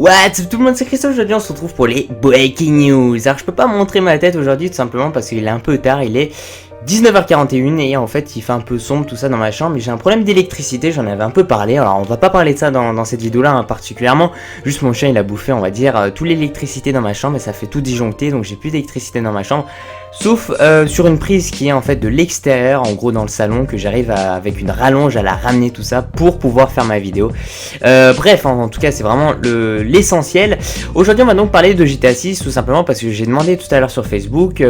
What's up tout le monde, c'est Christophe, aujourd'hui on se retrouve pour les Breaking News. Alors je peux pas montrer ma tête aujourd'hui tout simplement parce qu'il est un peu tard, il est 19h41 et en fait il fait un peu sombre tout ça dans ma chambre, mais j'ai un problème d'électricité, j'en avais un peu parlé. Alors on va pas parler de ça dans cette vidéo là particulièrement, juste mon chien il a bouffé on va dire toute l'électricité dans ma chambre et ça fait tout disjoncter, donc j'ai plus d'électricité dans ma chambre. Sauf sur une prise qui est en fait de l'extérieur, en gros dans le salon, que j'arrive avec une rallonge à la ramener tout ça pour pouvoir faire ma vidéo. Bref, en tout cas c'est vraiment l'essentiel. Aujourd'hui on va donc parler de GTA 6 tout simplement parce que j'ai demandé tout à l'heure sur Facebook,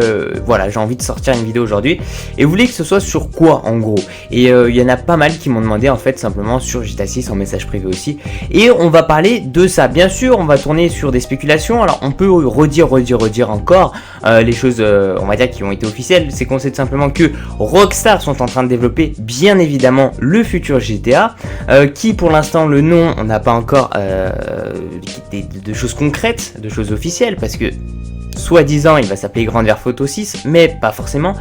voilà j'ai envie de sortir une vidéo aujourd'hui. Et vous voulez que ce soit sur quoi en gros? Et il y en a pas mal qui m'ont demandé en fait simplement sur GTA 6 en message privé aussi. Et on va parler de ça, bien sûr on va tourner sur des spéculations. Alors on peut redire encore les choses on va dire qui ont été officielles, c'est qu'on sait simplement que Rockstar sont en train de développer bien évidemment le futur GTA, qui pour l'instant le nom on n'a pas encore de choses concrètes, de choses officielles, parce que soi-disant il va s'appeler Grand Theft Auto 6, mais pas forcément.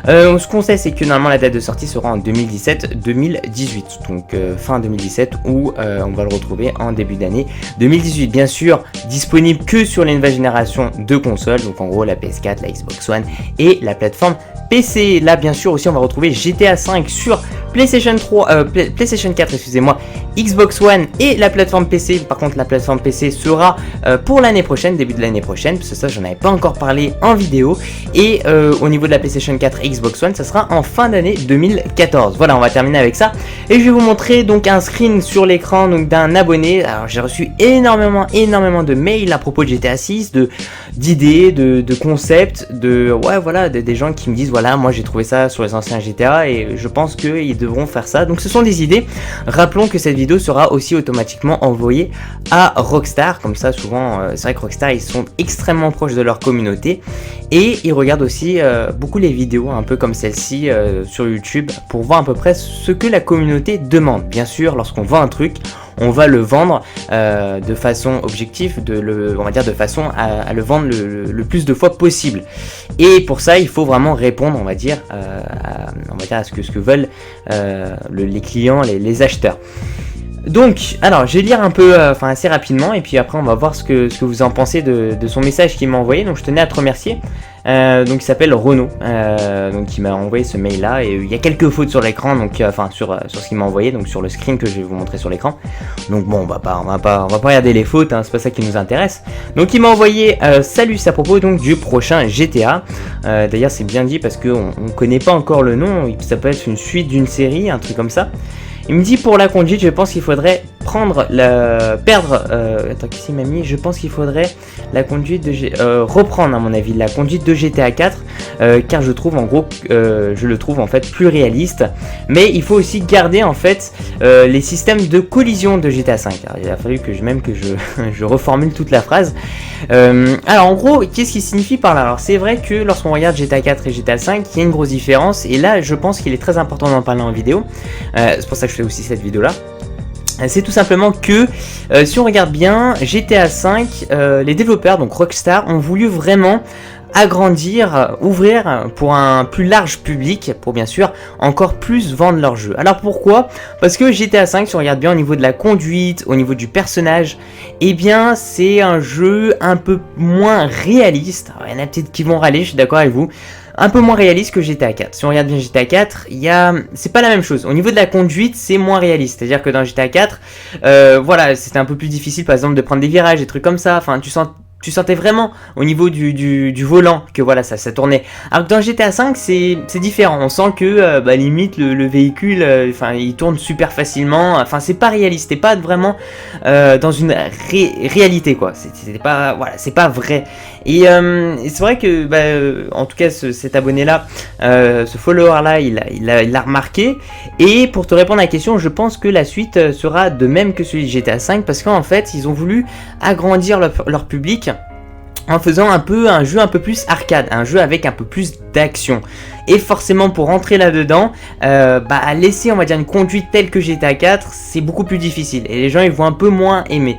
Ce qu'on sait c'est que normalement la date de sortie sera en 2017-2018, donc fin 2017 ou on va le retrouver en début d'année 2018, bien sûr disponible que sur les nouvelles générations de consoles, donc en gros la PS4, la Xbox One et la plateforme PC. Là bien sûr aussi on va retrouver GTA 5 sur PlayStation 4 excusez-moi, Xbox One et la plateforme PC. Par contre la plateforme PC sera pour l'année prochaine, début de l'année prochaine, parce que ça j'en avais pas encore parlé en vidéo. Et au niveau de la PlayStation 4 et Xbox One ça sera en fin d'année 2014. Voilà, on va terminer avec ça et je vais vous montrer donc un screen sur l'écran donc d'un abonné. Alors j'ai reçu énormément de mails à propos de GTA 6, d'idées, de concepts, ouais voilà, des gens qui me disent voilà moi j'ai trouvé ça sur les anciens GTA et je pense qu'ils devront faire ça. Donc ce sont des idées. Rappelons que cette vidéo sera aussi automatiquement envoyée à Rockstar, comme ça souvent c'est vrai que Rockstar ils sont extrêmement proches de leur communauté et ils regardent aussi beaucoup les vidéos un peu comme celle-ci sur YouTube pour voir à peu près ce que la communauté demande. Bien sûr lorsqu'on vend un truc on va le vendre de façon objective, on va dire de façon à le vendre le plus de fois possible. Et pour ça, il faut vraiment répondre, on va dire à ce que veulent les clients, les acheteurs. Donc, alors, je vais lire un peu, assez rapidement, et puis après, on va voir ce que vous en pensez de son message qu'il m'a envoyé. Donc, je tenais à te remercier. Donc, il s'appelle Renaud, donc il m'a envoyé ce mail-là, et il y a quelques fautes sur l'écran, donc sur ce qu'il m'a envoyé, donc sur le screen que je vais vous montrer sur l'écran. Donc bon, on va pas regarder les fautes, hein, c'est pas ça qui nous intéresse. Donc, il m'a envoyé salut, c'est à propos donc du prochain GTA. D'ailleurs, c'est bien dit parce qu'on connaît pas encore le nom. Ça peut être une suite d'une série, un truc comme ça. Il me dit pour la conduite, je pense qu'il faudrait attends, qu'est-ce qu'il m'a mis? Je pense qu'il faudrait reprendre à mon avis la conduite de GTA 4 car je trouve en gros je le trouve en fait plus réaliste, mais il faut aussi garder en fait les systèmes de collision de GTA 5. Alors, il a fallu que je reformule toute la phrase. Alors en gros, qu'est-ce qui signifie par là? Alors c'est vrai que lorsqu'on regarde GTA 4 et GTA 5, il y a une grosse différence et là je pense qu'il est très important d'en parler en vidéo. C'est pour ça que je fais aussi cette vidéo là. C'est tout simplement que si on regarde bien GTA 5, les développeurs donc Rockstar ont voulu vraiment agrandir, ouvrir pour un plus large public, pour bien sûr encore plus vendre leur jeu. Alors pourquoi? Parce que GTA 5, si on regarde bien au niveau de la conduite, au niveau du personnage, eh bien c'est un jeu un peu moins réaliste. Alors, il y en a peut-être qui vont râler, je suis d'accord avec vous. Un peu moins réaliste que GTA 4. Si on regarde bien GTA 4, c'est pas la même chose. Au niveau de la conduite, c'est moins réaliste. C'est-à-dire que dans GTA 4, voilà, c'était un peu plus difficile, par exemple, de prendre des virages, des trucs comme ça. Enfin, tu sentais vraiment au niveau du volant que voilà ça tournait. Alors que dans GTA 5 c'est différent. On sent que limite le véhicule, il tourne super facilement. Enfin c'est pas réaliste, c'est pas vraiment dans une réalité quoi. C'est pas vrai. Et c'est vrai que en tout cas cet abonné là, ce follower là, il l'a remarqué. Et pour te répondre à la question, je pense que la suite sera de même que celui de GTA 5 parce qu'en fait ils ont voulu agrandir leur public en faisant un jeu un peu plus arcade, un jeu avec un peu plus d'action. Et forcément pour rentrer là-dedans, laisser on va dire une conduite telle que GTA 4, c'est beaucoup plus difficile. Et les gens ils vont un peu moins aimer.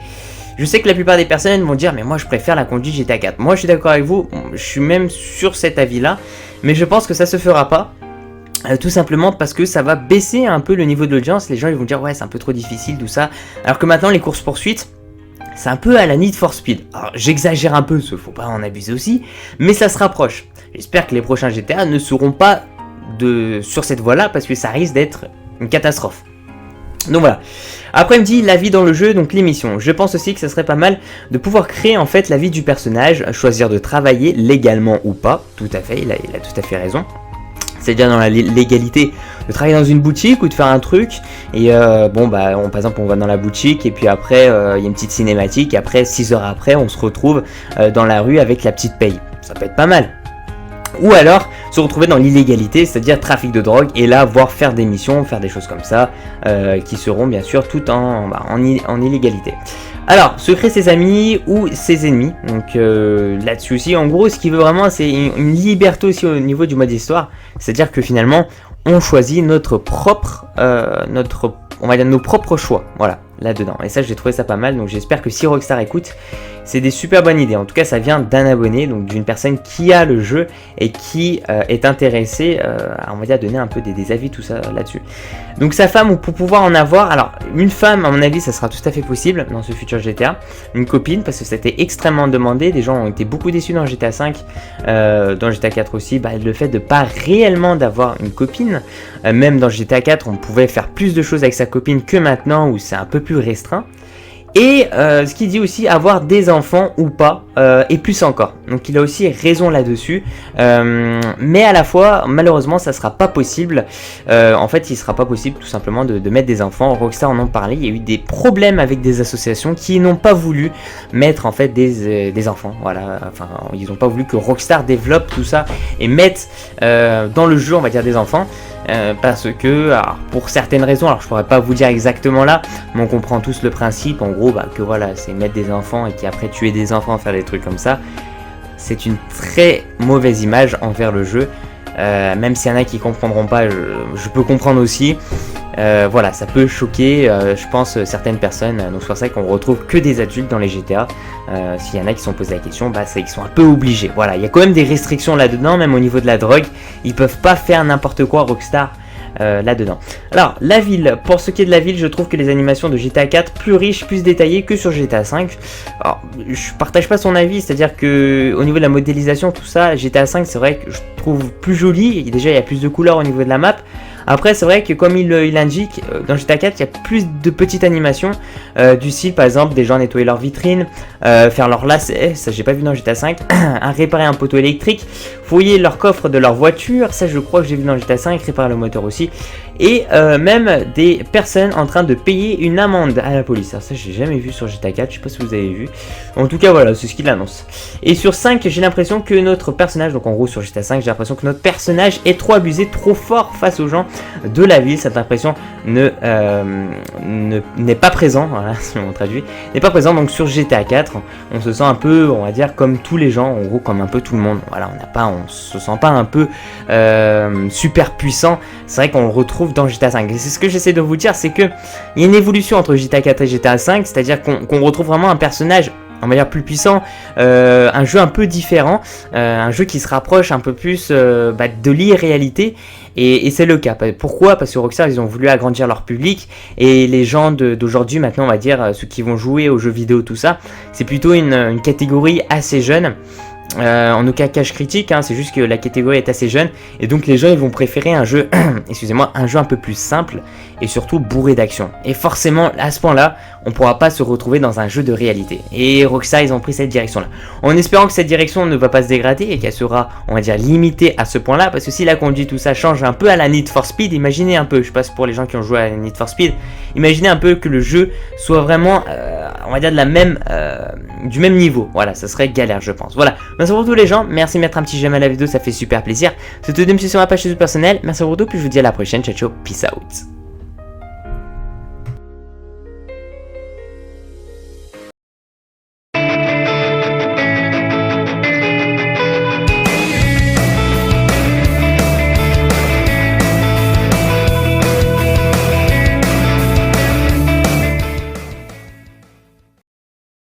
Je sais que la plupart des personnes vont dire mais moi je préfère la conduite GTA 4. Moi je suis d'accord avec vous, je suis même sur cet avis là. Mais je pense que ça se fera pas. Tout simplement parce que ça va baisser un peu le niveau de l'audience. Les gens ils vont dire ouais c'est un peu trop difficile tout ça. Alors que maintenant les courses poursuites c'est un peu à la Need for Speed. Alors j'exagère un peu, faut pas en abuser aussi, mais ça se rapproche. J'espère que les prochains GTA ne seront pas sur cette voie-là, parce que ça risque d'être une catastrophe. Donc voilà. Après il me dit la vie dans le jeu, donc les missions. Je pense aussi que ça serait pas mal de pouvoir créer en fait la vie du personnage, choisir de travailler légalement ou pas. Tout à fait, il a tout à fait raison. C'est-à-dire dans la légalité de travailler dans une boutique ou de faire un truc et par exemple on va dans la boutique et puis après il y a une petite cinématique et après 6 heures après on se retrouve dans la rue avec la petite paye. Ça peut être pas mal. Ou alors se retrouver dans l'illégalité, c'est-à-dire trafic de drogue, et là voir faire des missions, faire des choses comme ça, qui seront bien sûr tout en illégalité. Alors, se créer ses amis ou ses ennemis, donc là-dessus aussi, en gros, ce qu'il veut vraiment, c'est une liberté aussi au niveau du mode histoire, c'est-à-dire que finalement, on choisit notre propre, on va dire nos propres choix, voilà, là-dedans. Et ça, j'ai trouvé ça pas mal, donc j'espère que si Rockstar écoute, c'est des super bonnes idées. En tout cas, ça vient d'un abonné, donc d'une personne qui a le jeu et qui est intéressée à, on va dire, donner un peu des avis, tout ça là-dessus. Donc sa femme, pour pouvoir en avoir, alors une femme, à mon avis, ça sera tout à fait possible dans ce futur GTA. Une copine, parce que c'était extrêmement demandé. Des gens ont été beaucoup déçus dans GTA 5, dans GTA 4 aussi, le fait de pas réellement d'avoir une copine. Même dans GTA 4, on pouvait faire plus de choses avec sa copine que maintenant, où c'est un peu plus restreint. Et ce qu'il dit aussi, avoir des enfants ou pas, et plus encore. Donc il a aussi raison là-dessus. Mais à la fois, malheureusement, ça sera pas possible. En fait, il sera pas possible tout simplement de mettre des enfants. Rockstar en ont parlé, il y a eu des problèmes avec des associations qui n'ont pas voulu mettre en fait des enfants. Voilà, enfin, ils n'ont pas voulu que Rockstar développe tout ça et mette dans le jeu, on va dire, des enfants. Parce que, alors, pour certaines raisons, alors je pourrais pas vous dire exactement là, mais on comprend tous le principe, en gros, que voilà, c'est mettre des enfants et qu'après tuer des enfants, faire des trucs comme ça, c'est une très mauvaise image envers le jeu, même s'il y en a qui comprendront pas, je peux comprendre aussi, voilà, ça peut choquer, je pense, certaines personnes, donc c'est pour ça qu'on retrouve que des adultes dans les GTA. S'il y en a qui se sont posés la question, c'est qu'ils sont un peu obligés. Voilà, il y a quand même des restrictions là-dedans, même au niveau de la drogue. Ils peuvent pas faire n'importe quoi, Rockstar, là-dedans. Alors, la ville. Pour ce qui est de la ville, je trouve que les animations de GTA 4 plus riches, plus détaillées que sur GTA 5. Alors, je partage pas son avis, c'est-à-dire que au niveau de la modélisation, tout ça, GTA 5, c'est vrai que je trouve plus joli. Et déjà, il y a plus de couleurs au niveau de la map. Après, c'est vrai que comme il indique, dans GTA 4, il y a plus de petites animations du style, par exemple, des gens nettoyer leurs vitrines, faire leurs lacets, ça j'ai pas vu dans GTA 5, réparer un poteau électrique, fouiller leur coffre de leur voiture, ça je crois que j'ai vu dans GTA 5, réparer le moteur aussi, et même des personnes en train de payer une amende à la police. Alors ça j'ai jamais vu sur GTA 4, je sais pas si vous avez vu. En tout cas voilà, c'est ce qu'il annonce. Et sur 5, j'ai l'impression que notre personnage, donc en gros sur GTA 5, j'ai l'impression que notre personnage est trop abusé, trop fort face aux gens de la ville. Cette impression n'est pas présent, voilà, si on traduit, n'est pas présent. Donc sur GTA 4, on se sent un peu, on va dire, comme tous les gens, en gros comme un peu tout le monde. Voilà, on se sent pas un peu super puissant. C'est vrai qu'on le retrouve dans GTA 5. Et c'est ce que j'essaie de vous dire, c'est que il y a une évolution entre GTA 4 et GTA 5, c'est-à-dire qu'on retrouve vraiment un personnage, on va dire, plus puissant, un jeu un peu différent, un jeu qui se rapproche un peu plus de l'irréalité, et c'est le cas. Pourquoi ? Parce que Rockstar, ils ont voulu agrandir leur public, et les gens d'aujourd'hui, maintenant, on va dire, ceux qui vont jouer aux jeux vidéo, tout ça, c'est plutôt une catégorie assez jeune. En aucun cas critique, c'est juste que la catégorie est assez jeune, et donc les gens ils vont préférer un jeu, excusez-moi, un jeu un peu plus simple et surtout bourré d'action. Et forcément, à ce point-là, on pourra pas se retrouver dans un jeu de réalité. Et Rockstar, ils ont pris cette direction-là. En espérant que cette direction ne va pas se dégrader et qu'elle sera, on va dire, limitée à ce point-là, parce que si la conduite, tout ça change un peu à la Need for Speed, imaginez un peu, je passe pour les gens qui ont joué à la Need for Speed, imaginez un peu que le jeu soit vraiment, on va dire, du même niveau. Voilà, ça serait galère, je pense. Voilà. Merci pour tous les gens, merci de mettre un petit j'aime à la vidéo, ça fait super plaisir. C'est tout de même sur ma page Facebook personnelle, merci pour tout, puis je vous dis à la prochaine, ciao ciao, peace out.